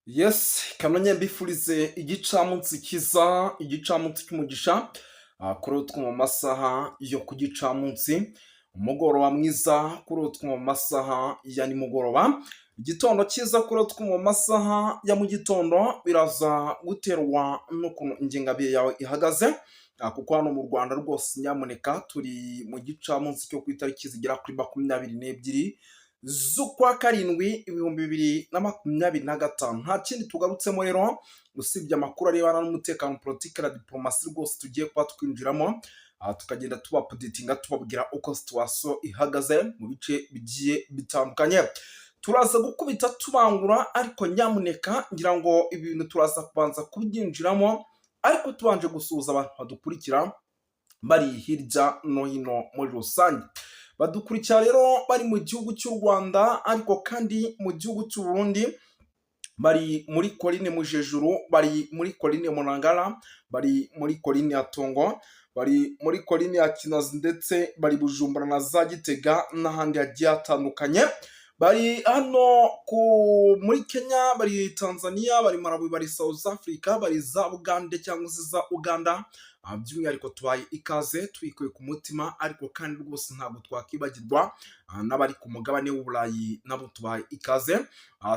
Yes, kamenya mbifurize igicamunsi kiza, igicamunsi cy'umugisha, kuri utwo mu masaha yo ku gicamunsi, umugoroba mwiza kuri utwo mu masaha ya nimugoroba, igitondo cyiza kuri utwo mu masaha ya mu gitondo, biraza guterwa n'ukuntu ingengabihe yawe ihagaze, kuko hano mu Rwanda rwose nyamuneka turi mu gicamunsi cyo ku itariki zigera kuri 22 z'ukwa karindwi ibihumbi bibiri na makumyabiri na gatanu. Nta kindi tugarutsemo rero usibye amakuru arebana n'umutekano, politiki na diplomasi rwose tugiye kuba twinjiramo, tukagenda tubapudetinga tubabwira uko situwasiyo ihagaze mu bice bigiye bitandukanye. Turaza gukubita tubangura, ariko nyamuneka ngira ngo ibi bintu turaza kubanza kubyinjiramo, ariko tubanje gusuhuza abantu badukurikira bari hirya no hino muri rusange. Badukurikira rero bari mu gihugu cy'u Rwanda, ariko kandi mu gihugu cy'u Burundi, bari muri Koline Mujejuru, bari muri Koline Munangara, bari muri Koline ya Tongo, bari muri Koline ya Kinazi, ndetse bari Bujumbura na za Gitega n'ahandi hagiye hatandukanye. Bari hano muri Kenya, bari Tanzania, bari Malawi, bari South Africa, bari za Uganda cyangwa se za Uganda. By'umwihariko tubaye ikaze twikuye ku mutima, ariko kandi rwose ntabwo twakibagirwa n'abari ku mugabane w'Uburayi, nabo tubaye ikaze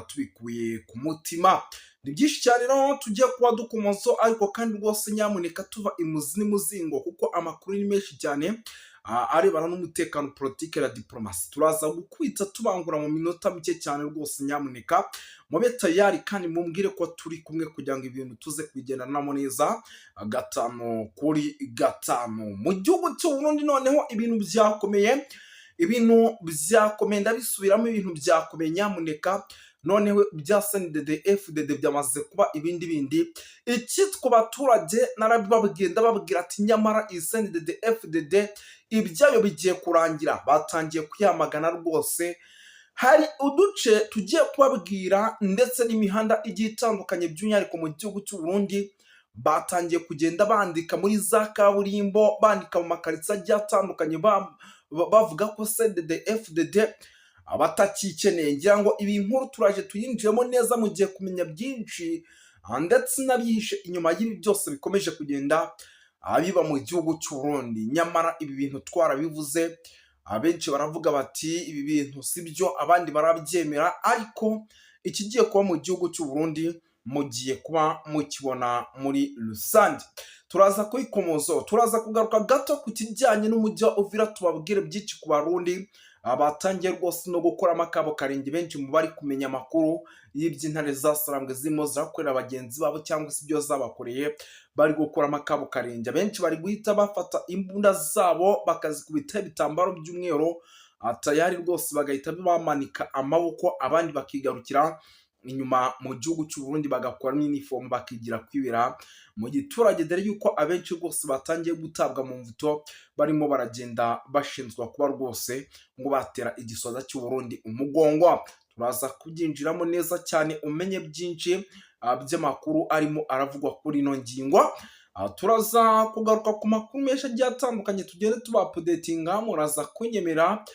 tubikuye ku mutima. Ni byinshi cyane rero tugiye kuba dukomozo, ariko kandi rwose nyamuneka tuva imuzi n'umuzingo, kuko amakuru ni menshi cyane arebana n'umutekano, politiki na diplomasi. Turaza gukubita tubangura mu minota mike cyane rwose, nyamuneka mube tayari kandi mumbwire ko turi kumwe kugira ngo ibintu tuze kubigendanamo neza, gatanu kuri gatanu. Mu gihugu cy'u Burundi noneho ibintu byakomeye, ndabisubiramo, ibintu byakomeye nyamuneka. Noneho bya CNDD FDD byamaze kuba ibindi bindi. Icyitwa abaturage narabibabwiye, ndababwira ati nyamara iyi CNDD FDD ibyayo bigiye kurangira. Batangiye kuyamagana rwose. Hari uduce tugiye kubabwira, ndetse n'imihanda igiye itandukanye by'umwihariko mu gihugu cy'u Burundi, batangiye kugenda bandika muri za kaburimbo, bandika mu makaritsiye agiye atandukanye, bavuga ko CNDD FDD abatakikeneye. Ngira ngo ibi nkuru turaje tuyinjiremo neza, mugiye kumenya byinshi, ndetse n'abihishe inyuma y'ibi byose bikomeje kugenda biba mu gihugu cy'u Burundi. Nyamara ibi bintu twarabivuze, abenshi baravuga bati ibi bintu si byo, abandi barabyemera, ariko ikigiye kuba mu gihugu cy'u Burundi mugiye kuba mukibona muri rusange. Turaza kwikomozo, turaza kugaruka gato ku kijyanye n'umujyi wa Uvira, tubabwire byinshi ku Barundi batangiye rwose no gukoramo akabo karenge. Benshi mu bari kumenya amakuru y'iby'intare zasarambwe zirimo zirakorera bagenzi babo, cyangwa se ibyo zabakoreye, bari gukuramo akabo karenge. Benshi bari guhita bafata imbunda zabo bakazikubita ibitambaro by'umweru, tayari rwose bagahita bamanika amaboko, abandi bakigarukira inyuma mu gihugu cy'u Burundi bagakuramo uniform bakigira kwibera mu giturage, dore yuko abenshi rwose batangiye gutabwa mu mvuto, barimo baragenda bashinzwa kuba rwose ngo batera igisoza cy'u Burundi umugongo. Turaza kubyinjiramo neza cyane umenye byinshi by'amakuru arimo aravugwa kuri ino ngingo. Turaza kugaruka ku makuru menshi agiye atandukanye, tugende tubapudetinga, muraza kunyemera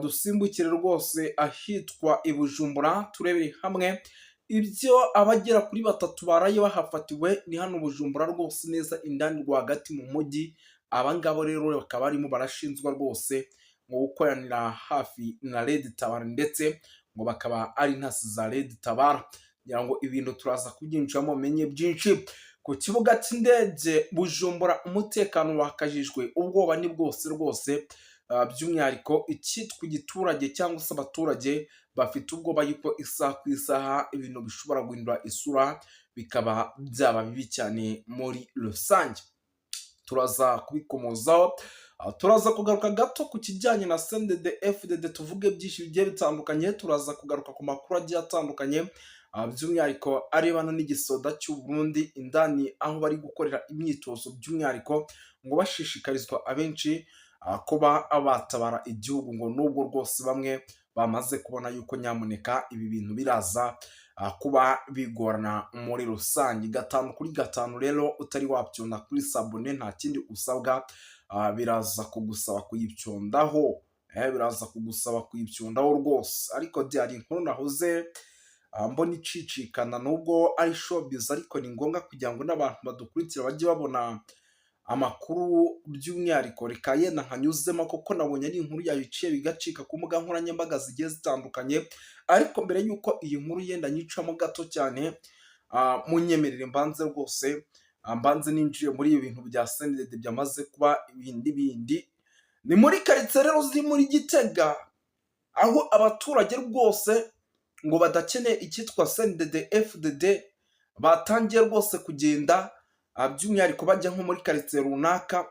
dusimbukire rwose ahitwa i Bujumbura, turebere hamwe ibyo abagera kuri 3 baraye bahafatiwe. Ni hano Bujumbura rwose neza indani rwagati mu mujyi. Abangabo rero bakaba barimo barashinzwa rwose ngo gukoranira hafi na Red Tabara, ndetse ngo bakaba ari intasi za Red Tabara. Ngira ngo ibintu turaza kubyinjiramo menye byinshi. Ku kibuga cy'indege Bujumbura umutekano wakajijwe, ubwoba ni bwose rwose, by'umwihariko icyitwa igiturage cyangwa se abaturage bafite ubwoba yuko isaha ku isaha ibintu bishobora guhindura isura, bikaba byaba bibi cyane muri rusange. Turaza kubikomozaho, turaza kugaruka gato ku kijyanye na CNDD FDD, tuvuge byinshi bigiye bitandukanye. Turaza kugaruka ku makuru agiye atandukanye, by'umwihariko arebana n'igisoda cy'u Burundi indani, aho bari gukorera imyitozo, by'umwihariko ngo bashishikarizwa abenshi kuba batabara igihugu, ngo nubwo rwose bamwe bamaze kubona yuko nyamuneka ibi bintu biraza kuba bigorana muri rusange. 5 kuri 5 rero utari wabyonda kuri sabone, nta kindi usabwa, biraza kugusaba kuyibyondaho, rwose. Ariko hari inkuru nahoze mbona icicikana nubwo ari showbiz ariko ni ngombwa kugira ngo n'abantu badukurikira bajye babona amakuru by'umwihariko. Reka yenda nkanyuzemo kuko nabonye ari inkuru yabiciye bigacika ku mbuga nkoranyambaga zigiye zitandukanye, ariko mbere y'uko iyi nkuru yenda nyicamo gato cyane, munyemerere mbanze rwose mbanze ninjiye muri ibi bintu bya CNDD byamaze kuba ibindi bindi. Ni muri karitsiye rero ziri muri Gitega, aho abaturage rwose ngo badakeneye icyitwa CNDD-FDD batangiye rwose kugenda, by'umwihariko bajya nko muri karitsiye runaka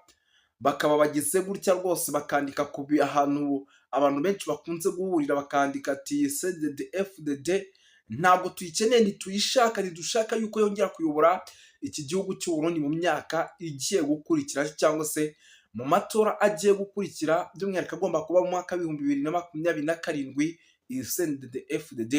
bakaba bagize gutya rwose bakandika ku ahantu abantu benshi bakunze guhurira, bakandika ati CNDD-FDD ntabwo tuyikeneye, ntituyishaka, ntidushaka yuko yongera kuyobora iki gihugu cy'u Burundi mu myaka igiye gukurikira cyangwa se mu matora agiye gukurikira, by'umwihariko agomba kuba mu mwaka w'2027. Iyi CNDD-FDD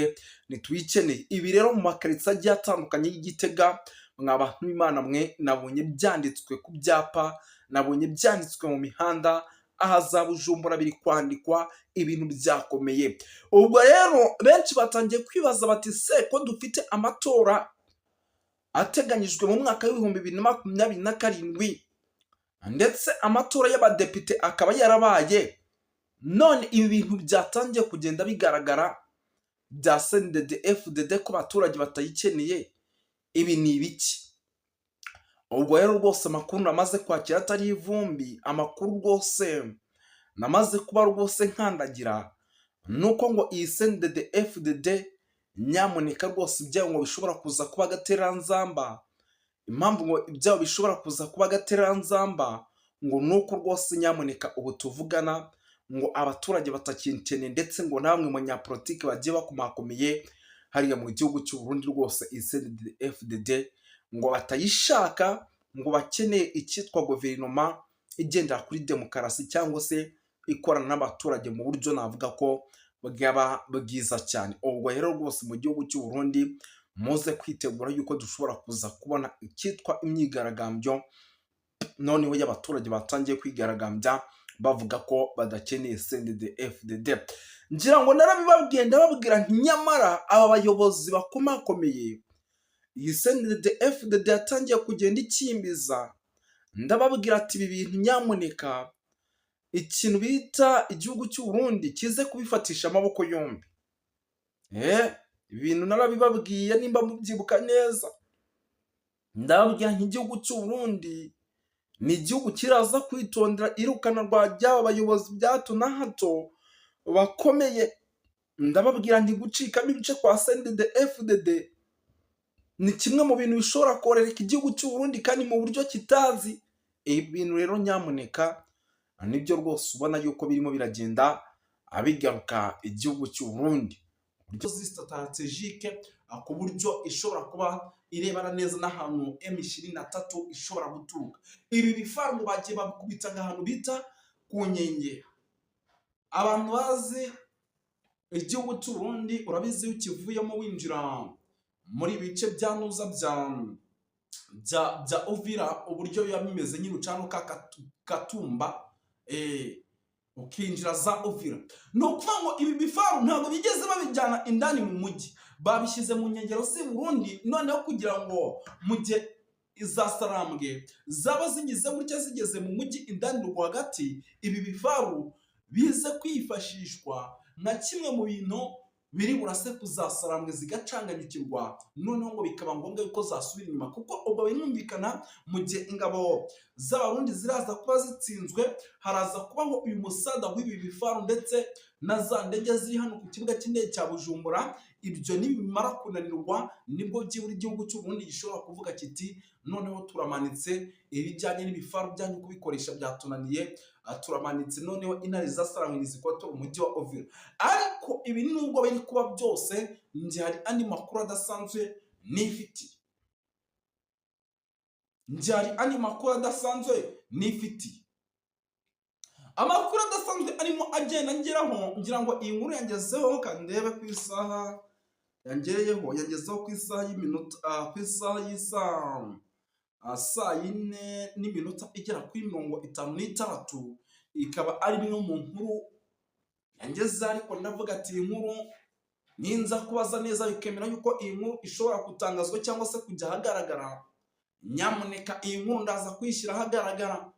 ntituyikeneye. Ibi rero mu makaritsiye agiye atandukanye y'Igitega, mwa bantu b'Imana mwe, nabonye byanditswe ku byapa, nabonye byanditswe mu mihanda, aha za Bujumbura biri kwandikwa, ibintu byakomeye. Ubwo rero benshi batangiye kwibaza bati se ko dufite amatora ateganyijwe mu mwaka w'2027 ndetse amatora y'abadepite akaba yarabaye, none ibi bintu byatangiye kugenda bigaragara bya CNDD-FDD ko abaturage batayikeneye, ibi ni ibiki? Ubwo rero rwose amakuru namaze kwakira atari ivumbi, amakuru rwose namaze kuba rwose nkandagira, nuko ngo iyi CNDD-FDD nyamuneka rwose ibyayo ngo bishobora kuza kuba agatereranzamba. Impamvu ngo ibyayo bishobora kuza kuba agatereranzamba ngo nuko rwose nyamuneka ubu tuvugana ngo abaturage batakinkeneye, ndetse ngo namwe mu banyapolitiki bagiye bakomakomeye hariya mu gihugu cy'u Burundi rwose iyi CNDD-FDD ngo batayishaka, ngo bakeneye icyitwa guverinoma igendera kuri demokarasi cyangwa se ikorana n'abaturage mu buryo navuga ko bwaba bwiza cyane. Ubwo rero rwose mu gihugu cy'u Burundi muze kwitegura yuko dushobora kuza kubona icyitwa imyigaragambyo, noneho y'abaturage batangiye kwigaragambya bavuga ko badakeneye CNDD-FDD. Ngira ngo narabibabwiye ndababwira nti nyamara aba bayobozi bakomakomeye iyi CNDD-FDD yatangiye kugenda ikimbiza, ndababwira ati ibi bintu nyamuneka ikintu bita igihugu cy'u Burundi kize kubifatisha amaboko yombi. Ibintu narabibabwiye nimba mubyibuka neza, ndababwira nk'igihugu cy'u Burundi ni igihugu kiraza kwitondera irukana ry'aba bayobozi bya hato na hato bakomeye. Ndababwira nti gucikamo ibice kwa CNDD-FDD ni kimwe mu bintu bishobora korereka igihugu cy'u Burundi kandi mu buryo kitazi. Ibintu rero nyamuneka nibyo rwose ubona yuko birimo biragenda abigaruka igihugu cy'u Burundi, buryo strategique ku buryo ishobora kuba irebana neza n'ahantu M23 ishobora guturuka. Ibi bifaru bagiye babikubita nk'ahantu bita ku Nkengera. Abantu bazi igihugu cy'u Burundi urabizi ukivuyemo winjira muri bice bya nuza bya Uvira, uburyo biba bimeze nyine ucano Katumba, ukinjira za Uvira. No kuvuga ngo ibi bifaru ntabwo bigeze babijyana indani mu mujyi, babishyize mu nkengero z'u Burundi, noneho kugira ngo mu gihe iza Sarambwe zaba zigize gutya zigeze mu mujyi indani rwagati, ibi bifaru bize kwifashishwa nka kimwe mu bintu biri burase kuzasarambwe zigacanganyukirwa, noneho ngo bikaba ngombwa yuko zasubira inyuma, kuko ubwo binumvikana mu gihe ingabo z'abarundi ziraza kuba zitsinzwe, haraza kubaho uyu musada w'ibi bifaru ndetse na za ndege ziri hano ku kibuga cy'indege cya Bujumbura. Ibyo nibimara kunanirwa nibwo byibura igihugu cy'u Burundi gishobora kuvuga kiti noneho turamanitse, ibijyanye n'ibifaru byanyu kubikoresha byatunaniye, turamanitse, noneho intare zasarangwe zikotora umujyi wa Uvira. Ariko ibi nubwo biri kuba byose, nje hari andi makuru adasanzwe nifiti, amakuru adasanzwe arimo agenda ngeraho. Ngira ngo iyi nkuru yangezeho kandebe ku isaha yangezeho ku isaha y'iminota ku isaha y'isaha saa 4:56 igera kuri 56, ikaba ari imwe mu nkuru yangeze, ariko ndavuga ati inkuru ninza kubaza neza bikemera yuko iyi nkuru ishobora gutangazwa cyangwa se kujya ahagaragara, nyamuneka iyi nkuru ndaza kuyishyira ahagaragara.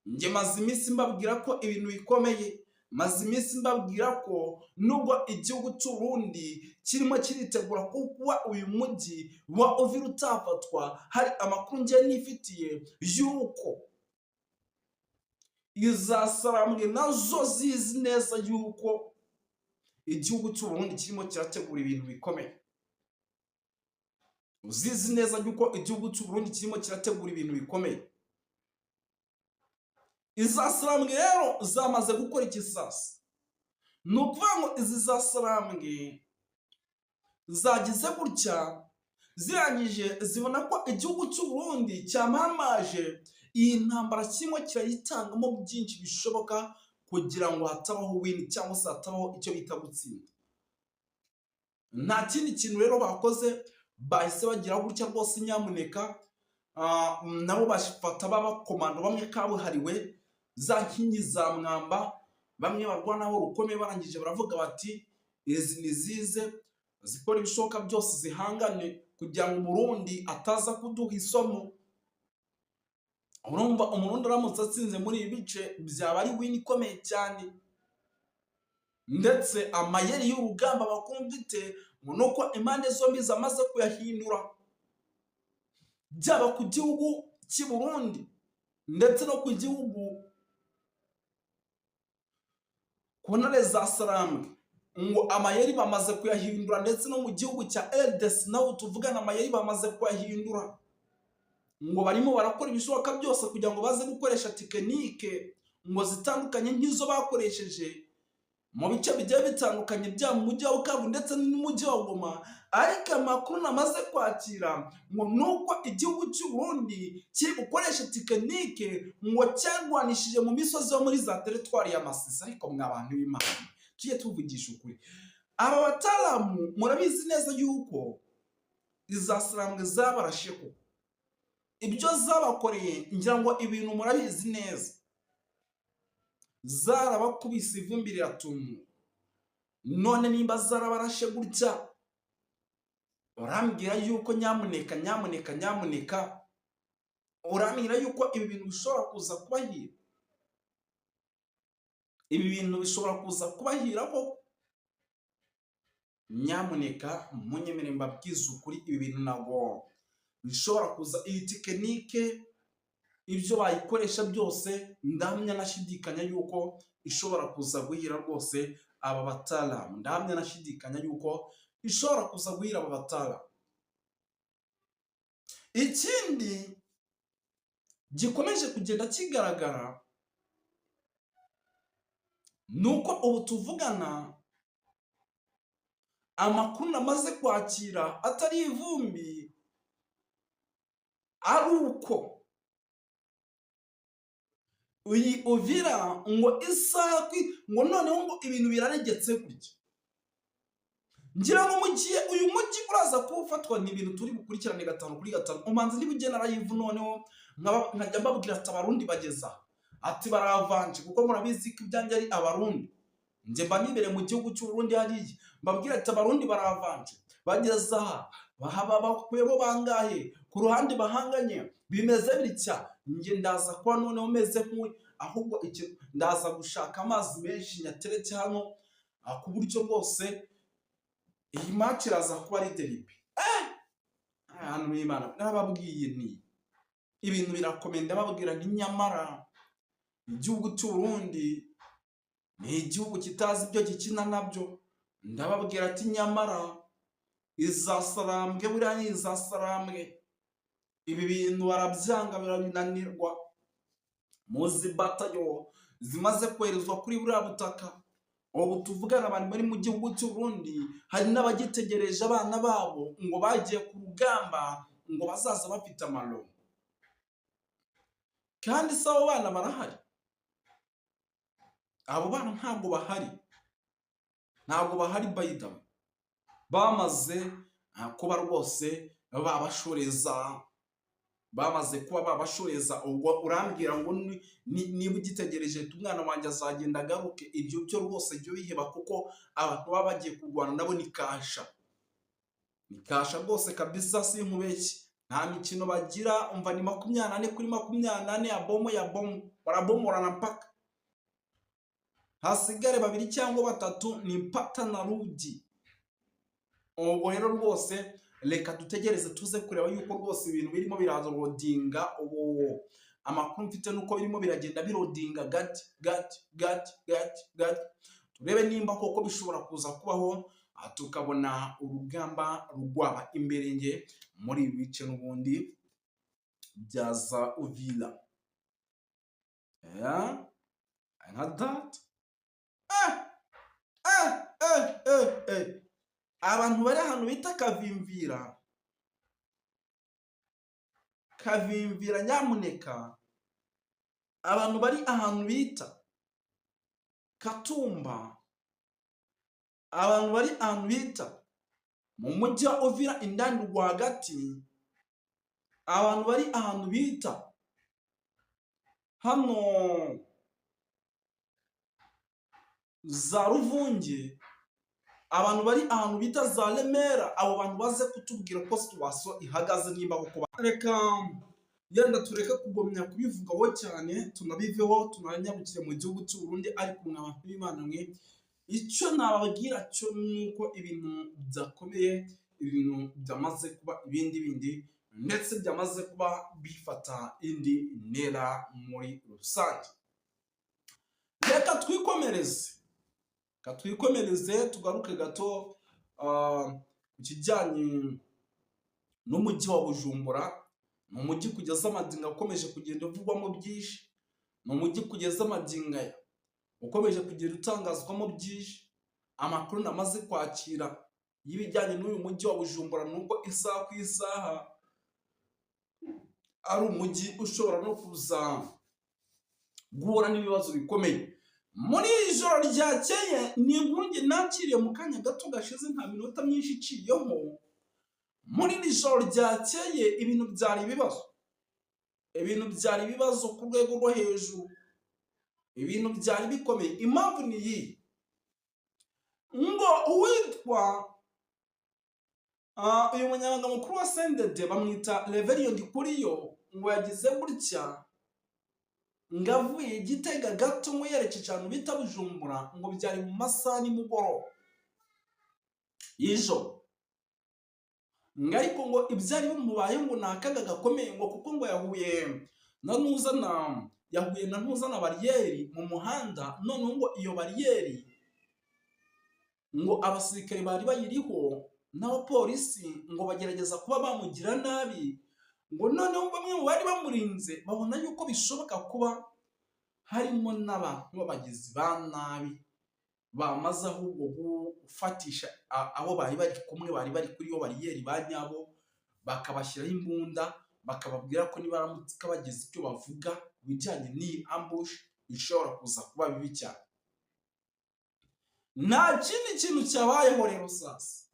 Njye maze iminsi mbabwira ko ibintu bikomeye, maze iminsi mbabwira ko nubwo igihugu cy'u Burundi kirimo kiritegura kuba uyu mujyi wa Uvira utafatwa, hari amakuru njye nifitiye yuko izasarambwe nazo zizi neza yuko igihugu cy'u Burundi kirimo kirategura ibintu bikomeye. Uzizi neza yuko igihugu cy'u Burundi kirimo kirategura ibintu bikomeye. Izasarambwe rero zamaze gukora ikisasa. Ni ukuvuga ngo izi zasarambwe zagize gutya, zirangije zibona ko igihugu cy'u Burundi cyamamaje iyi ntambara kirimo kirayitangamo byinshi bishoboka kugira ngo hatabaho win cyangwa se hatabaho icyo bita gutsinda. Nta kindi kintu rero bakoze, bahise bagira gutya rwose nyamuneka, nabo bafata b'abakomando bamwe kabuhariwe za nkingi za mwamba, bamwe barwanaho rukomeye, barangije baravuga bati izi nizize zikora ibishoboka byose zihangane kugira ngo Burundi ataza kuduha isomo. Urumva umurundi aramutse atsinze muri ibi bice byaba ari win ikomeye cyane. Ndetse amayeri y'urugamba bakundite nuko impande zombi zamaze kuyahindura, byaba ku gihugu cy'i Burundi ndetse no ku gihugu ku ntare za Sarambwe, ngo amayeri bamaze kuyahindura, ndetse no mu gihugu cya RDC naho tuvugana amayeri bamaze kuyahindura, ngo barimo barakora ibishoboka byose kugira ngo baze gukoresha tekinike ngo zitandukanye nk'izo bakoresheje mu bice bigiye bitandukanye bya mu mujyi wa Bukavu ndetse n'umujyi wa Goma. Ariko amakuru namaze kwakira ngo nuko igihugu cy'u Burundi kiri gukoresha tekinike ngo cyarwanishije mu misozi yo muri za teritwari ya Masisi. Ariko mw'abantu b'Imana tujye tuvugisha ukuri, aba bataramu murabizi neza yuko izasarambwe zabarashe ko ibyo zabakoreye, ngira ngo ibintu murabizi neza, zarabakubise ivumbi riratumuka. None nimba zarabarashe gutya, urambwira yuko nyamuneka urambwira yuko ibi bintu bishobora kuza kubahira, ibi bintu bishobora kuza kubahira ko nyamuneka munyemere mbabwiza ukuri, ibi bintu ntabwo bishobora kuza. Iyi tekinike ibyo bayikoresha byose ndahamya nashidikanya yuko ishobora kuza guhira rwose aba bataramu, ndahamya nashidikanya yuko ishobora kuza guhira aba bataramu. Ikindi gikomeje kugenda kigaragara nuko ubu tuvugana amakuru namaze kwakira atari ivumbi, ari uko uyi Uvira ngo isaha ngo noneho ngo ibintu biraregetse gutya. Ngira ngo mugiye uyu mujyi uraza kufatwa ni ibintu turi gukurikirane 5 kuri 5. Umanzi nibugena live noneho nkajya mbabwira ati abarundi bageza ati baravanje, kuko murabizi ko ibyanjye ari abarundi. Nje mba nibere mu gihugu cy'u Burundi hariya, mbabwira ati abarundi baravanje bageza bahaba bakwebo bangahe ku ruhande bahanganye bimeze bitya. Nge ndaza kwa none umeze nk'uwe, ahubwo ndaza gushaka amazi menshi nyateretse hano ku buryo bwose iyi match iraza kuba ari derby. Hano n'Imana nababwiye nti ibintu birakomenda, babwira nti nyamara igihugu cy'u Burundi ni igihugu kitazi ibyo gikina nabyo. Ndababwira ati nyamara izasarambwe, buriya ni izasarambwe. Ibi bintu barabyanga birabinanirwa. Muzi batayo zimaze kwerezwa kuri buriya butaka. Ubu tuvugana abantu bari mu gihugu cy'u Burundi, hari n'abagitegereje abana babo ngo bagiye ku rugamba ngo bazaza bafite amaronko. Kandi se abo bana barahari? Abo bana ntabwo bahari bayida, bamaze kuba rwose babashoreza bamaze kuba babashoreza. Ubwo urambwira ngo niba ugitegereje umwana wanjye azagenda agaruke, ibyo byo rwose byo biheba, kuko abantu baba bagiye kurwana nabo ni kasha rwose kabisa, sinkubeshye. Nta mikino bagira, umva ni 24 kuri 24 ya bomu barabomorana mpaka hasigare 2 cyangwa 3, ni mpaka na rudi. Ubwo rero rwose reka dutegereze tuze kureba yuko rwose ibintu birimo biraza rodinga. Ubu amakuru mfite nuko birimo biragenda birodinga gati, turebe nimba koko bishobora kuza kubaho, tukabona urugamba rwaba imbere nge muri ibi bice n'ubundi byaza Uvira. Nka that abantu bari ahantu bita Kavimvira, nyamuneka abantu bari ahantu bita Katumba, abantu bari ahantu bita mu mujyi wa Uvira indani rwagati, abantu bari ahantu bita hano za Ruvunge, abantu bari ahantu bita za Remera, abo bantu baze kutubwira ko situation ihagaze nimba kuko reka yenda tureke kugomya kubivugaho cyane, tunabiveho tunanyabukire mu gihugu cy'u Burundi. Ariko abantu b'Imana mwe, icyo nababwira cyo nuko ibintu byakomeye, ibintu byamaze kuba ibindi ndetse byamaze kuba bifata indi ntera muri rusange. Reka twikomereze tugaruke gato ku kijyanye n'umujyi wa Bujumbura. Ni umujyi kugeza amadinga ukomeje kugenda uvugwamo byinshi, ni umujyi kugeza amadinga ukomeje kugenda utangazwamo byinshi. Amakuru namaze kwakira y'ibijyanye n'uyu mujyi wa Bujumbura nuko isaha ku isaha ari umujyi ushobora no kuza guhura n'ibibazo bikomeye. Muri ijoro ryakeye ni inkuru nakiriye mu kanya gato gashize, nta minota myinshi iciyeho. Muri ijoro ryakeye ibintu byari ibibazo ku rwego rwo hejuru, ibintu byari bikomeye. Impamvu ni iyi, ngo uwitwa uyu munyamabanga mukuru wa CNDD bamwita Reverien Ndikuriyo, ngo yagize gutya ngo avuye Gitega gato ngo yerekeje ahantu bita Bujumbura, ngo byari mu masaha nimugoroba y'ijoro. Ariko ngo ibyari bimubaye ngo nakaga gakomeye, ngo kuko ngo yahuye na ntuzana bariyeri mu muhanda. None ngo iyo bariyeri ngo abasirikare bari bayiriho n'abapolisi ngo bagerageza kuba bamugira nabi, ngo noneho bamwe mu bari bamurinze babona yuko bishoboka kuba harimo n'abantu b'abagizi ba nabi bamaze ahubwo gufatisha abo bari kumwe, bari bari kuri yo bariyeri ba nyabo, bakabashyiraho imbunda, bakababwira ko niba baramutse bagize icyo bavuga bijyanye n'iyi ambush bishobora kuza kuba bibi cyane. Nta kindi kintu cyabayeho rero. Sasa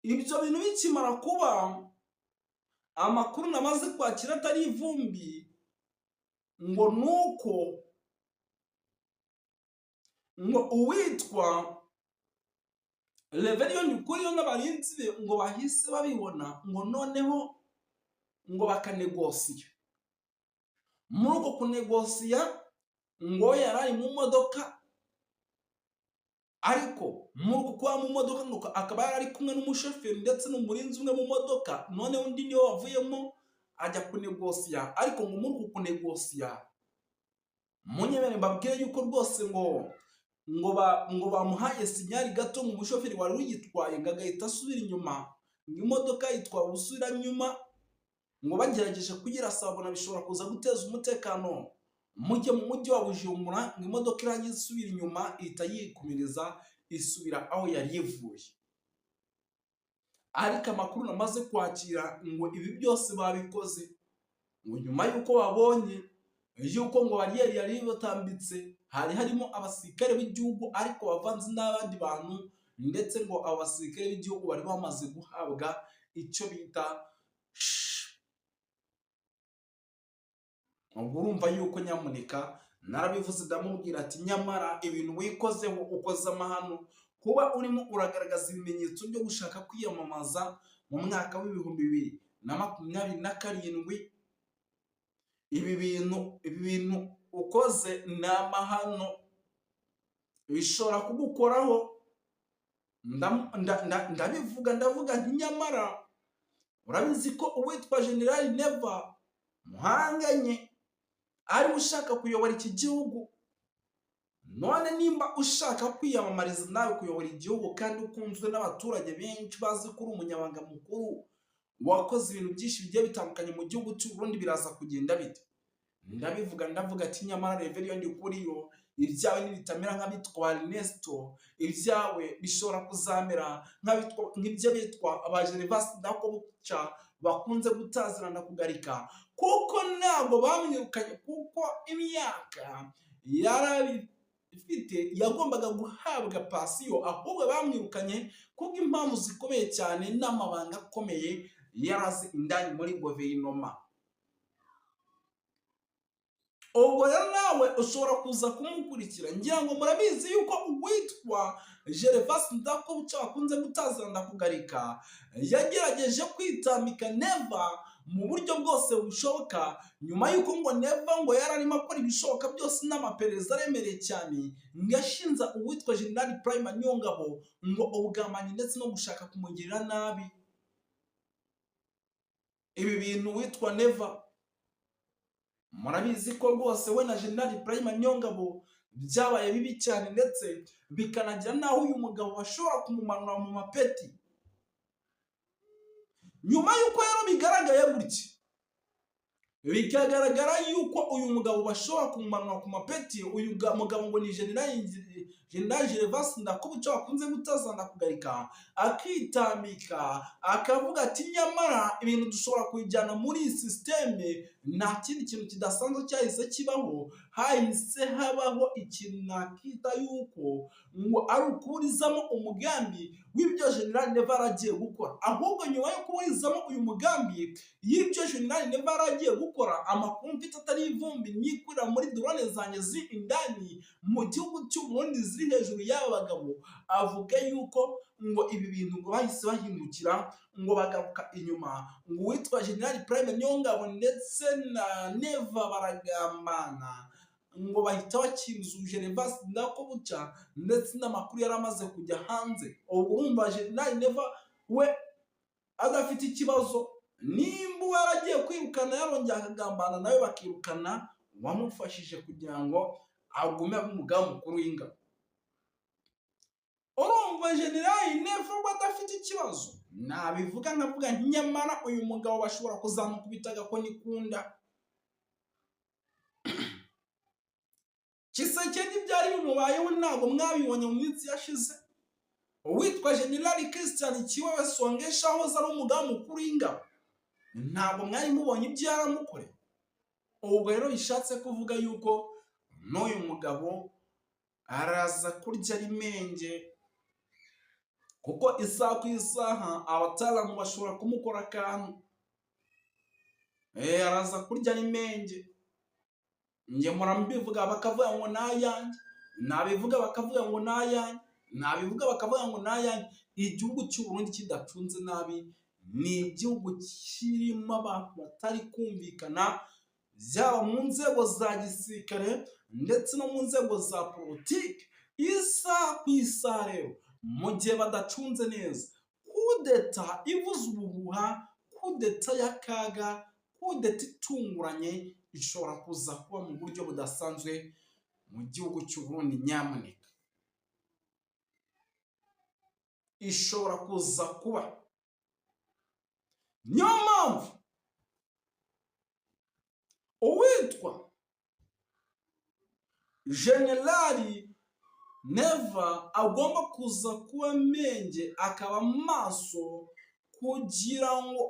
ibyo bintu bikimara kuba, amakuru namaze kwakira atari ivumbi, ngo nuko ngo uwitwa Reverien Ndikuriyo n'abarinzi be ngo bahise babibona, ngo noneho ngo bakanegosiya. Muri uko kunegosiya ngo yarari mu modoka, ariko muri uko kuba mu modoka ngo akaba yari kumwe n'umushoferi ndetse n'umurinzi umwe mu modoka. None undi niwe wavuyemo ajya kunegosiya. Ariko ngo muri uko kunegosiya, munyemere mbabwire yuko rwose ngo bamuhaye sinyari gato mu mushoferi wari uyitwaye, ngo agahita asubira inyuma, ngo imodoka yitwara ubusubira nyuma, ngo bagerageje kuyirasabona bishobora kuza guteza umutekano muke mu mujyi wa Bujumbura. Ngo imodoka irangiye isubira inyuma, ihita yikomereza isubira aho yari yivuye. Ariko amakuru namaze kwakira ngo ibi byose babikoze ngo nyuma yuko babonye yuko ngo bariyeri yari batambitse hari harimo abasirikare b'igihugu ariko bavanze n'abandi bantu, ndetse ngo abasirikare b'igihugu bari bamaze guhabwa icyo bita ubwo urumva yuko nyamuneka narabivuze ndamubwira ati nyamara ibintu wikozeho ukoze amahano kuba urimo uragaragaza ibimenyetso byo gushaka kwiyamamaza mu mwaka w'2027. Ibi bintu ukoze ni amahano bishobora kugukoraho. Ndavuga nti nyamara urabizi ko uwitwa General Neva muhanganye ari ushaka kuyobora iki gihugu. None nimba ushaka kwiyamamariza nawe kuyobora igihugu kandi ukunzwe n'abaturage benshi bazi ko uri umunyabanga mukuru wakoze ibintu byinshi bigiye bitandukanye mu gihugu cy'u Burundi, biraza kugenda bite? Ndavuga ati nyamara Reverend Ukuriyo, ibyawe nibitamera nk'abitwa Ernesto, ibyawe bishobora kuzamera nk'ibyo bitwa abajerevasi ndakobuca bakunze gutazirana kugarika, kuko ntabwo bamwirukanye kuko imyaka yarabifite yagombaga guhabwa pasiyo, ahubwo bamwirukanye kuko impamvu zikomeye cyane n'amabanga akomeye yarazi indani muri guverinoma. Ubwo rero nawe ushobora kuza kumukurikira. Ngira ngo murabizi yuko uwitwa Gervas Ndakobuca wakunze gutazirana kugarika yagerageje kwitambika Neva mu buryo bwose bushoboka, nyuma yuko ngo Neva ngo yararimo akora ibishoboka byose n'amaperereza aremereye cyane ngashinza uwitwa General Prime Niyongabo ngo ubugambanyi ndetse no gushaka kumugirira nabi. Ibi bintu witwa Neva murabizi ko rwose we na General Prime Niyongabo byabaye bibi cyane, ndetse bikanagira naho uyu mugabo bashobora kumumanura mu mapeti. Nyuma yuko rero bigaragaye gutya, bikagaragara yuko uyu mugabo bashobora kumumanura ku mapeti, uyu mugabo ngo ni General Gervas Ndakobuca wakunze gutazana kugarika, akitambika akavuga ati nyamara ibintu dushobora kujyana muri systeme. Nta kindi kintu kidasanzwe cyahise kibaho, hahise habaho ikintu nakita yuko ngo ari ukuburizamo umugambi w'ibyo General Neva aragiye gukora. Ahubwo nyuma yo kuburizamo uyu mugambi y'ibyo General Neva aragiye gukora, amakuru mfite atari ivumbi nyikurira muri drone zanjye indani mu gihugu cy'u Burundi ziri hejuru y'aba bagabo, avuga yuko ngo ibi bintu ngo bahise bahindukira ngo bagaruka inyuma, ngo witwa General Prime Niyongabo ndetse na Neva baragambana, ngo bahita bakinzu Gervas Ndakobuca ndetse n'amakuru yari amaze kujya hanze. Ubu urumva General Neva we adafite ikibazo, nimba waragiye kwirukana yarongera akagambana nawe bakirukana wamufashije kugira ngo agume abe umugaba mukuru w'ingabo. Urumva General Neva adafite ikibazo, nabivuga nkavuga nyamara uyu mugabo bashobora kuzamukubita agakoni kunda. Kisekedi byari bimubayeho ntabwo mwabibonye mu minsi yashize. Uwitwa General Christian Kiwewe Songesha hoza ari umugaba mukuru w'ingabo, ntabwo mwari mubonye ibyo yaramukoreye. Ubwo rero bishatse kuvuga yuko n'uyu mugabo araza kurya ari menge, kuko isaha ku isaha abataramu bashobora kumukora akantu. Araza kurya ari menge. Nge murambivuga bakavuga ngo nayanjye, nabivuga bakavuga ngo nayanjye, nabivuga bakavuga ngo nayanjye. Igihugu cy'u Burundi kidacunze nabi ni igihugu kirimo abantu batari kumvikana, byaba mu nzego za gisirikare ndetse no mu nzego za politiki. Isaha ku isaha rero mu gihe badacunze neza, kudeta ivuze ubuhuha, kudeta y'akaga, kudeta itunguranye ishobora kuza kuba mu buryo budasanzwe mu gihugu cy'u Burundi. Nyamuneka ishobora kuza kuba. Niyo mpamvu uwitwa General Neva agomba kuza kuba menge, akaba maso kugira ngo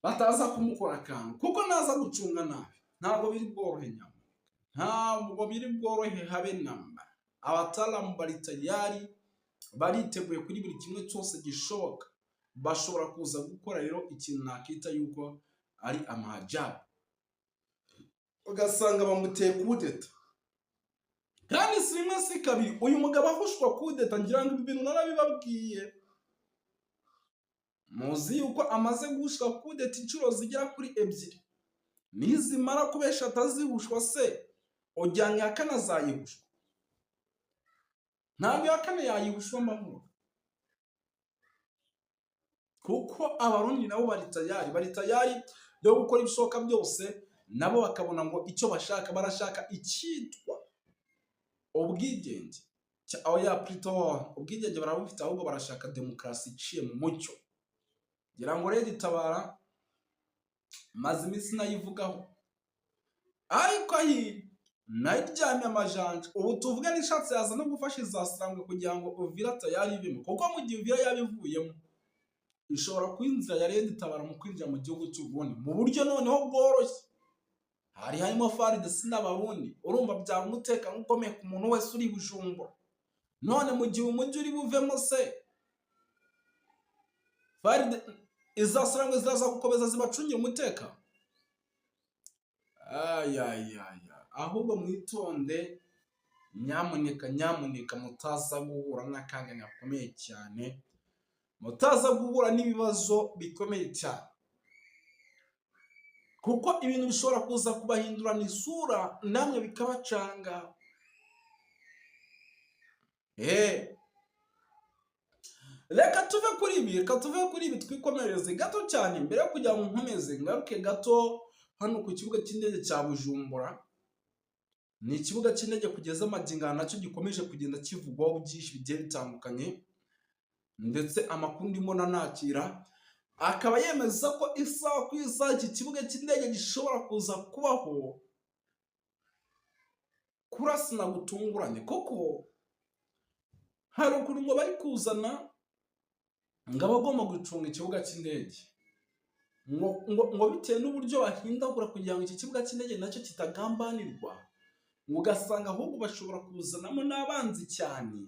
bataza kumukora akantu, kuko naza gucunga nabi ntabwo biri bworohe. Nyamuneka ntabwo biri bworohe habe namba. Abataramu bari tayari, bariteguye kuri buri kimwe cyose gishoboka. bashobora kuza gukora rero ikintu nakita yuko ari amahajabu, ugasanga bamuteye kudeta. Kandi si rimwe si kabiri uyu mugabo ahushwa kudeta, ngira ngo ibi bintu narabibabwiye. Muzi yuko amaze guhushwa kudeta inshuro zigera kuri 2, nizimara kuba 3 azihushwa se ugira ngo iya kane azayihushwa? Ntabwo iya kane yayihushwa amahoro, kuko abarundi nabo bari tayari yo gukora ibishoboka byose, nabo bakabona ngo icyo bashaka, barashaka icyitwa ubwigenge. Aho ya plutôt ubwigenge barabufite, ahubwo barashaka demokarasi iciye mu mucyo. Ngira ngo Red Tabara maze iminsi nayivugaho, ariko ahi naryamye amajanja. Ubu tuvuga n'ishatse yaza no gufasha izasirangwe kugira ngo Uvira tayari ibimo, kuko mu gihe Uvira yabivuyemo ishobora kwinjira ya Red Tabara mu kwinjira mu gihugu cy'u Burundi mu buryo noneho bworoshye. Hari harimo FARDC n'Abarundi, urumva byaba umutekano ukomeye ku muntu wese uri Bujumbura. None mu gihe umujyi uri buvemo se, FARDC izasirangwe zaza gukomeza zibacungira umutekano? Ahubwo mwitonde nyamuneka mutaza guhura n'akaga gakomeye cyane, mutaza guhura n'ibibazo bikomeye cyane, kuko ibintu bishobora kuza kubahindurana isura namwe bikabacanga. Reka tuve kuri ibi twikomereze gato cyane mbere yo kujya mu nkomeze. Ngaruke gato hano ku kibuga cy'indege cya Bujumbura. Ni ikibuga cy'indege kugeza amagingana nacyo gikomeje kugenda kivugwaho byinshi bigiye bitandukanye, ndetse amakuru ndimo nanakira akaba yemeza ko isaha ku isaha iki kibuga cy'indege gishobora kuza kubaho kurasana gutunguranye, kuko hari ukuntu ngo bari kuzana ngo abagomba gucunga ikibuga cy'indege ngo bitewe n'uburyo bahindagura kugira ngo iki kibuga cy'indege nacyo kitagambanirwa, ugasanga ahubwo bashobora kuzanamo n'abanzi cyane,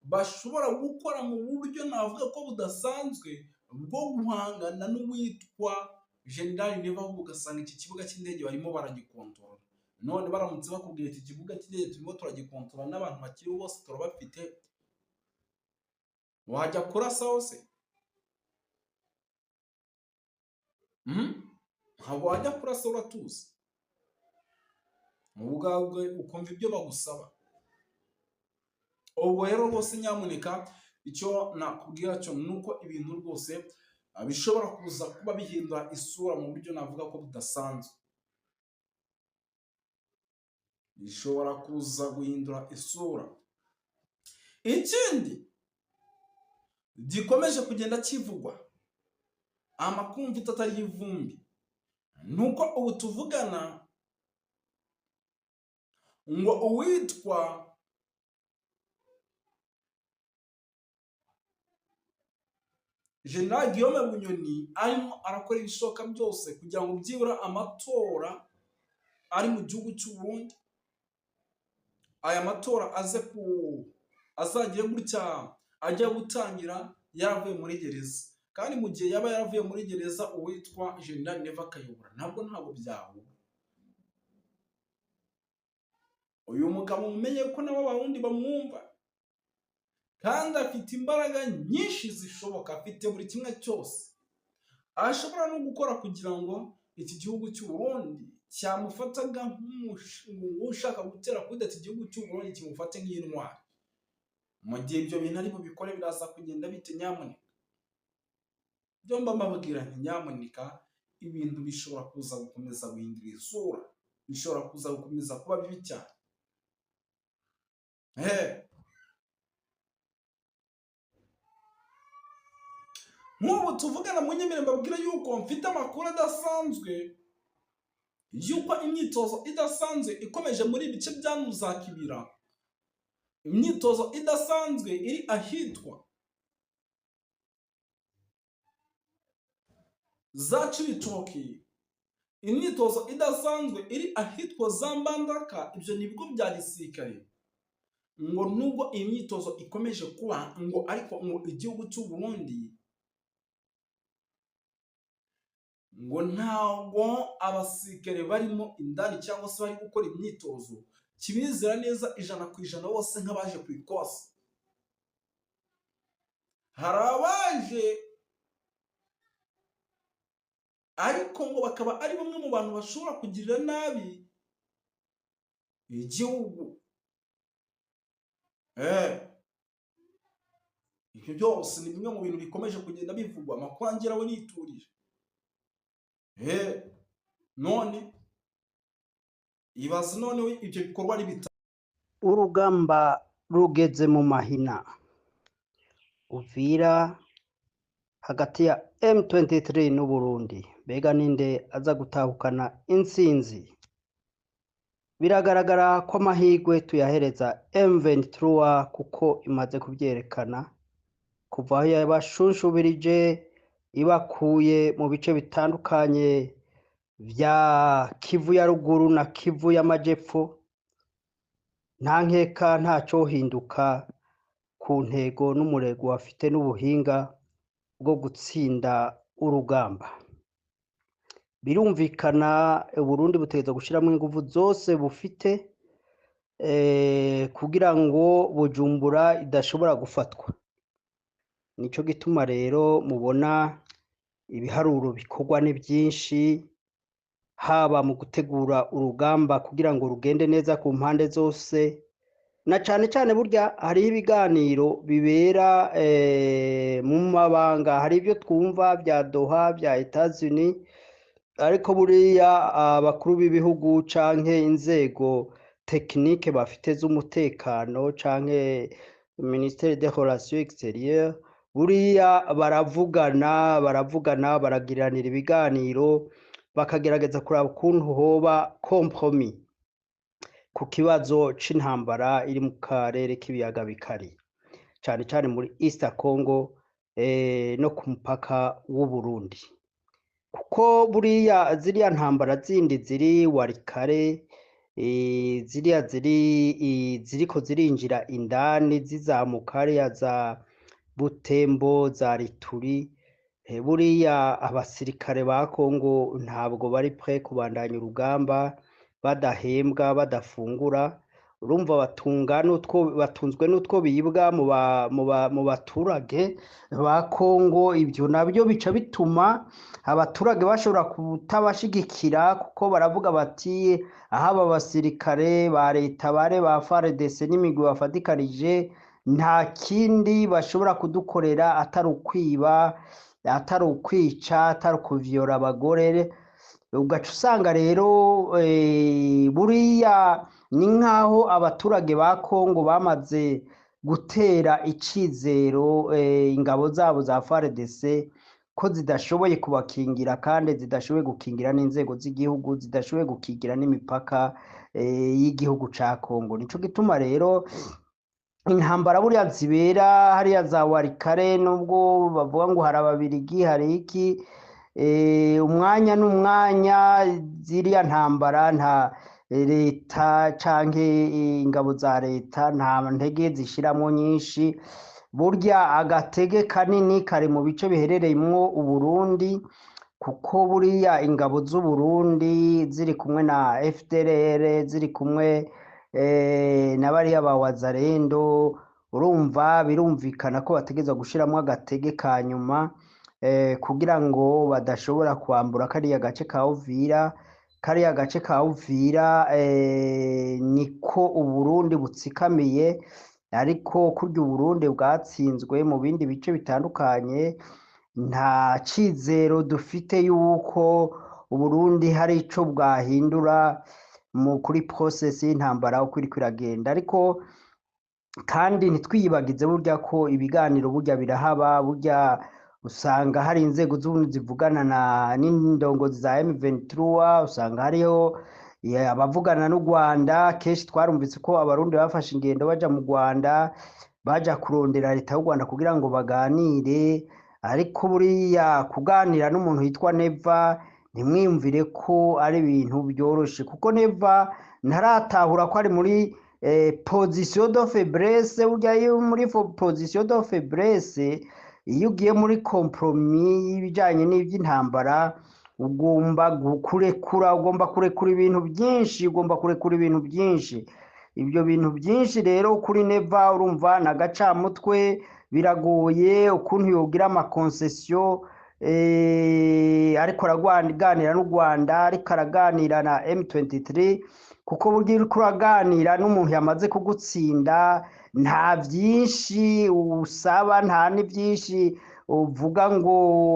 bashobora gukora mu buryo navuga ko budasanzwe bwo guhangana n'uwitwa General Neva, ahubwo ugasanga iki kibuga cy'indege barimo baragikontorora. None baramutse bakubwiye iki kibuga cy'indege turimo turagikontorora n'abantu bakiri bose turabafite, wajya kurasa hose? Ntabwo wajya kurasa uratuza ubwawe ukumva ibyo bagusaba. Ubwo rero rwose nyamuneka icyo nakubwira cyo nuko ibintu rwose bishobora kuza kuba bihindura isura mu buryo navuga ko budasanzwe, bishobora kuza guhindura isura. Ikindi gikomeje kugenda kivugwa, amakuru mfite atari ivumbi, nuko ubu tuvugana ngo uwitwa General Guillaume Bunyoni arimo arakora ibishoboka byose kugira ngo byibura amatora ari mu gihugu cy'u Burundi, aya matora azagire gutya ajya gutangira yaravuye muri gereza. Kandi mu gihe yaba yaravuye muri gereza uwitwa General Neva akayobora, ntabwo byahura. Uyu mugabo mumenye ko nabo Abarundi bamwumva, kandi afite imbaraga nyinshi zishoboka, afite buri kimwe cyose ashobora no gukora kugira ngo iki gihugu cy'u Burundi cyamufataga nk'ushaka gutera kudeta igihugu cy'u Burundi kimufate nk'intwari. Mu gihe ibyo bintu ari bubikore biraza kugenda bite nyamuneka? Byo mbabwira nti nyamuneka ibintu bishobora kuza gukomeza guhindura isura, bishobora kuza gukomeza kuba bibi cyane. Nk'ubu tuvugana mu nyemere mbabwira yuko mfite amakuru adasanzwe yuko imyitozo idasanzwe ikomeje muri ibice bya Muzakibira, imyitozo idasanzwe iri ahitwa za Cibitoki, imyitozo idasanzwe iri ahitwa za Mbandaka. Ibyo ni ibigo bya gisirikare. Ngo nubwo iyi myitozo ikomeje kuba ngo ariko ngo igihugu cy'u Burundi ngo ntabwo abasirikare barimo indani cyangwa se bari gukora imyitozo kibizera neza 100% bose nk'abaje ku ikosi. Hari abaje ariko ngo bakaba ari bamwe mu bantu bashobora kugirira nabi igihugu. Ibyo byose ni bimwe mu bintu bikomeje kugenda bivugwa, amakuru angeraho niturije. None ibaze noneho ibyo bikorwa ari bita urugamba rugeze mu mahina. Uvira hagati ya M23 n'u Burundi, mbega ninde aza gutahukana intsinzi? Biragaragara ko amahirwe tuyahereza M23 kuko imaze kubyerekana kuva aho yabashunshubirije ibakuye mu bice bitandukanye vya Kivu ya ruguru na Kivu y'amajepfo. Nta nkeka ntacyo hinduka ku ntego n'umurego bafite n'ubuhinga bwo gutsinda urugamba. Birumvikana Burundi butegeza gushiramo ingufu zose bufite kugira ngo Bujumbura idashobora gufatwa. Nico gituma rero mubona ibiharuro bikorwa ni byinshi, haba mu gutegura urugamba kugira ngo rugende neza ku mpande zose, na cyane cyane burya hari ibiganiro bibera mu mabanga. Hari ibyo twumva bya Doha bya Etats-Unis, ariko buriya abakuru b'ibihugu canke inzego tekinike bafite z'umutekano canke Ministère des Relations Extérieures, buriya baravugana baragiranira ibiganiro bakagerageza kuraba ukuntu hoba compromis ku kibazo c'intambara iri mu karere k'ibiyaga bikari, cyane cyane muri East Congo no ku mupaka w'u Burundi. Kuko buriya ziriya ntambara zindi ziri Warikare, ziriya ziriko zirinjira indani zizamuka hariya za Butembo za Rituri, buriya abasirikare ba Kongo ntabwo bari pre kubandanya urugamba badahembwa badafungura. Urumva batunzwe n'utwo biyibwa mu baturage ba Kongo. Ibyo nabyo bica bituma abaturage bashobora kutabashigikira, kuko baravuga bati aha aba basirikare ba leta bare ba FARDC n'imigwi bafatikanije nta kindi bashobora kudukorera atari ukwiba, atari ukwica, atari kuvyora abagore. Ugaca usanga rero buriya ni nkaho abaturage ba Kongo bamaze gutera icizero ingabo zabo za FARDC ko zidashoboye kubakingira, kandi zidashoboye gukingira n'inzego z'igihugu, zidashoboye gukingira n'imipaka y'igihugu ca Kongo. Nico gituma rero intambara buriya zibera hariya za Warikare, nubwo bavuga ngo hari ababirigi hari iki, umwanya n'umwanya ziriya ntambara nta leta canke ingabo za leta nta ntege zishiramo nyinshi. Burya agatege kanini kari mu bice biherereyemwo Uburundi, kuko buriya ingabo z'u Burundi ziri kumwe na FDLR, ziri kumwe na bariya ba Wazalendo, urumva birumvikana ko bategeza gushiramo agatege ka nyuma kugira ngo badashobora kwambura kariya gace ka Uvira. Kariya gace ka Uvira niko Uburundi butsikamiye, ariko kurya Uburundi bwatsinzwe mu bindi bice bitandukanye, nta cizero dufite yuko Uburundi hari ico bwahindura kuri process y'intambara uko iriko iragenda. Ariko kandi ntitwiyibagize burya ko ibiganiro burya birahaba, burya usanga hari inzego z'ubundi zivugana n'indongozi za M23, usanga hariho abavugana n'u Rwanda. Kenshi twarumvise ko abarundi bafashe ingendo baja mu Rwanda, baja kurondera leta y'u Rwanda kugira ngo baganire. Ariko buriya kuganira n'umuntu yitwa Neva ntimwiyumvire ko ari ibintu byoroshe, kuko Neva ntaratahura ko ari muri position de faiblesse. Burya iyo muri position de faiblesse, iyo ugiye muri compromis y'ibijanye n'ivy'intambara, ugomba kurekura ibintu byinshi. Ibyo bintu byinshi rero kuri Neva urumva na gacamutwe biragoye ukuntu yogira amakonsesiyo ariko araganira n'u Rwanda, ariko araganira na M23, kuko burya uriko uraganira n'umuntu yamaze kugutsinda nta byinshi usaba, nta n'ibyinshi uvuga ngo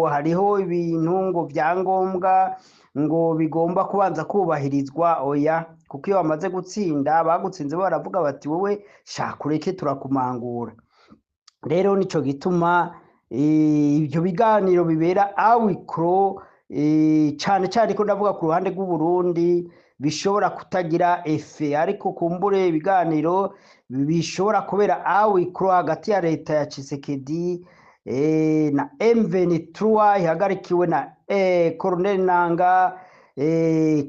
hariho ibintu ngo byangombwa ngo bigomba kubanza kubahirizwa, oya, kuko iyo bamaze gutsinda bagutsinze baravuga bati wowe shaka ureke turakumangura. Rero nico gituma ibyo biganiro bibera awikro cyane cyane ko ndavuga ku ruhande rw'u Burundi bishobora kutagira efe, ariko kumbure ibiganiro bishobora kubera awikro hagati ya leta ya Tshisekedi na M23 ihagarikiwe na Colonel Nanga,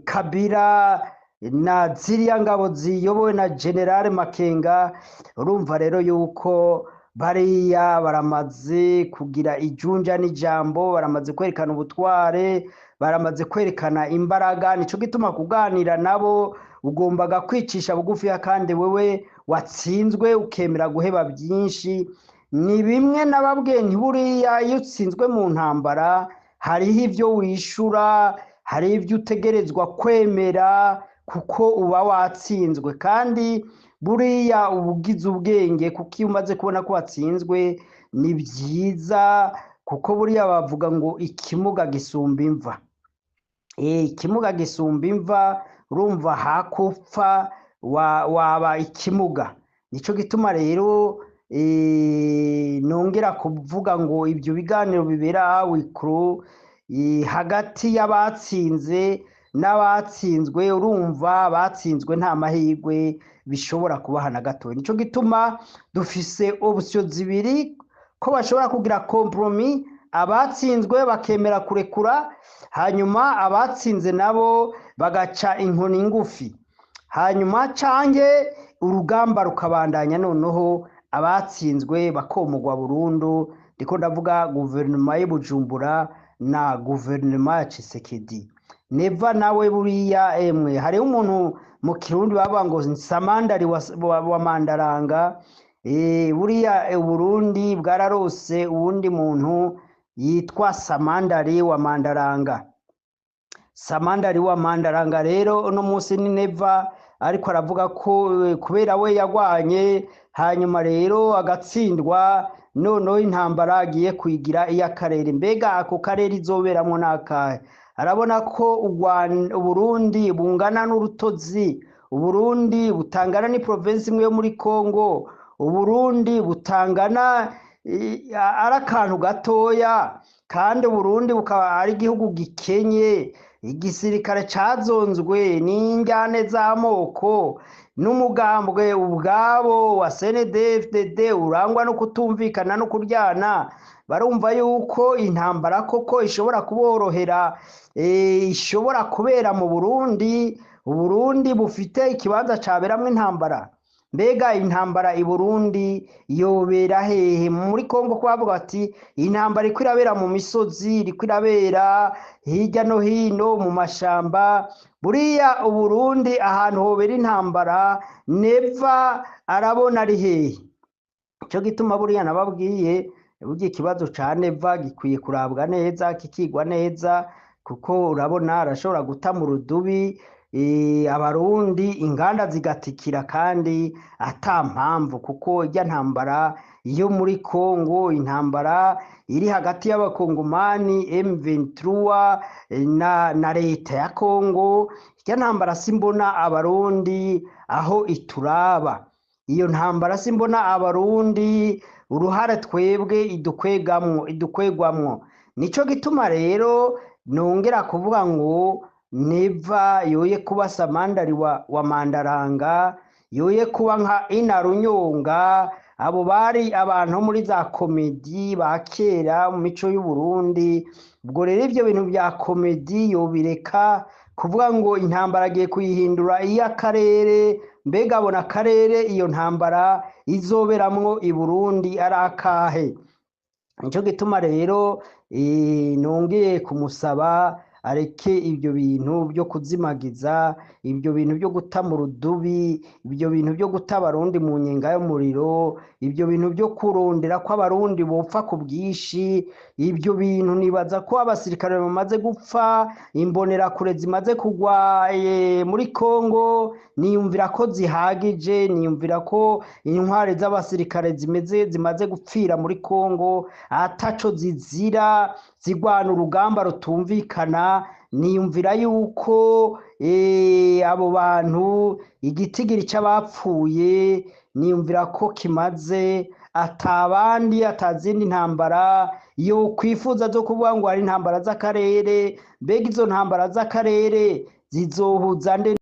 Kabila na ziriya ngabo ziyobowe na General Makenga. Urumva rero yuko bariya baramaze kugira ijunja n'ijambo, baramaze kwerekana ubutware, baramaze kwerekana imbaraga. Nico gituma kuganira nabo ugombaga kwicisha bugufi, kandi wewe watsinzwe ukemera guheba byinshi. Ni bimwe nababwiye nti buriya iyo utsinzwe mu ntambara hariho ibyo wishura, hari ibyo utegerezwa kwemera kuko uba watsinzwe, kandi buriya ubugize ubwenge, kuko iyo umaze kubona ko watsinzwe ni byiza, kuko buriya bavuga ngo ikimuga gisumba imva. Ikimuga gisumba imva, urumva hakupfa waba ikimuga. Nico gituma rero nongera kuvuga ngo ibyo biganiro bibera awikro hagati y'abatsinze n'abatsinzwe, urumva batsinzwe nta mahirwe bishobora kubaha na gato. Nico gituma dufise option zibiri, ko bashobora kugira compromis, abatsinzwe bakemera kurekura, hanyuma abatsinze nabo bagaca inkoni ngufi, hanyuma cange urugamba rukabandanya, noneho abatsinzwe bakomugwa burundu. Ndiko ndavuga guverinoma y'Ubujumbura na guverinoma ya Tshisekedi. Neva nawe buriya hariho umuntu mu Kirundi baba ngo Samandari wa Mandaranga. Buriya Burundi bwararose uwundi muntu yitwa Samandari wa Mandaranga. Samandari wa Mandaranga rero uno munsi ni Neva, ariko aravuga ko kubera we yagwanye hanyuma rero agatsindwa, noneho intambara agiye kuyigira iy'akarere. Mbega ako karere izoberamwo n'akahe? Arabona ko Uburundi bungana n'urutozi, Uburundi butangana ni province imwe yo muri Kongo, Uburundi butangana ari akantu gatoya, kandi Uburundi bukaba ari igihugu gikenye, igisirikare cazonzwe n'injyane z'amoko, n'umugambwe ubwabo wa CNDD-FDD urangwa no kutumvikana no kuryana. Barumva yuko intambara koko ishobora kuborohera, ishobora kubera mu Burundi. Uburundi bufite ikibanza caberamwe intambara. Mbega intambara i Burundi yobera hehe? Muri Kongo kwavuga ati intambara iko irabera mu misozi, iko irabera hirya no hino mu mashamba. Buriya Uburundi ahantu hobera intambara Neva arabona ari hehe? Ico gituma buriya nababwiye burya ikibazo ca Neva gikwiye kurabwa neza, kikigwa neza, kuko urabona arashobora guta mu rudubi abarundi, inganda zigatikira kandi ata mpamvu, kuko ijya ntambara yo muri Kongo, intambara iri hagati y'abakongomani M23 na leta ya Kongo, ijya ntambara simbona abarundi aho ituraba. Iyo ntambara simbona abarundi uruhare twebwe idukwegwamwo. Nico gituma rero nongera kuvuga ngo Neva yoye kuba Samandari wa Mandaranga, yoye kuba nka Inarunyonga. Abo bari abantu muri za komedi ba kera mu mico y'u Burundi. Ubwo rero ivyo bintu bya komedi yobireka, kuvuga ngo intambara agiye kuyihindura iy'akarere. Mbega abona akarere iyo ntambara izoberamwo i Burundi ari akahe? Nico gituma rero nongeye kumusaba areke ibyo bintu byo kuzimagiza, ibyo bintu byo guta mu rudubi, ibyo bintu byo guta abarundi mu nyenga y'umuriro, ibyo bintu byo kurondera ko abarundi bopfa ku bwinshi. Ibyo bintu nibaza ko abasirikare bamaze gupfa, imbonerakure zimaze kugwa muri Kongo, niyumvira ko zihagije, niyumvira ko intwari z'abasirikare zimaze gupfira muri Kongo ataco zizira, zigwana urugamba rutumvikana. Niyumvira yuko abo bantu igitigiri c'abapfuye niyumvira ko kimaze, atabandi atazindi ntambara yo kwifuza zo kuvuga ngo ari intambara z'akarere. Mbega izo ntambara z'akarere zizohuza nde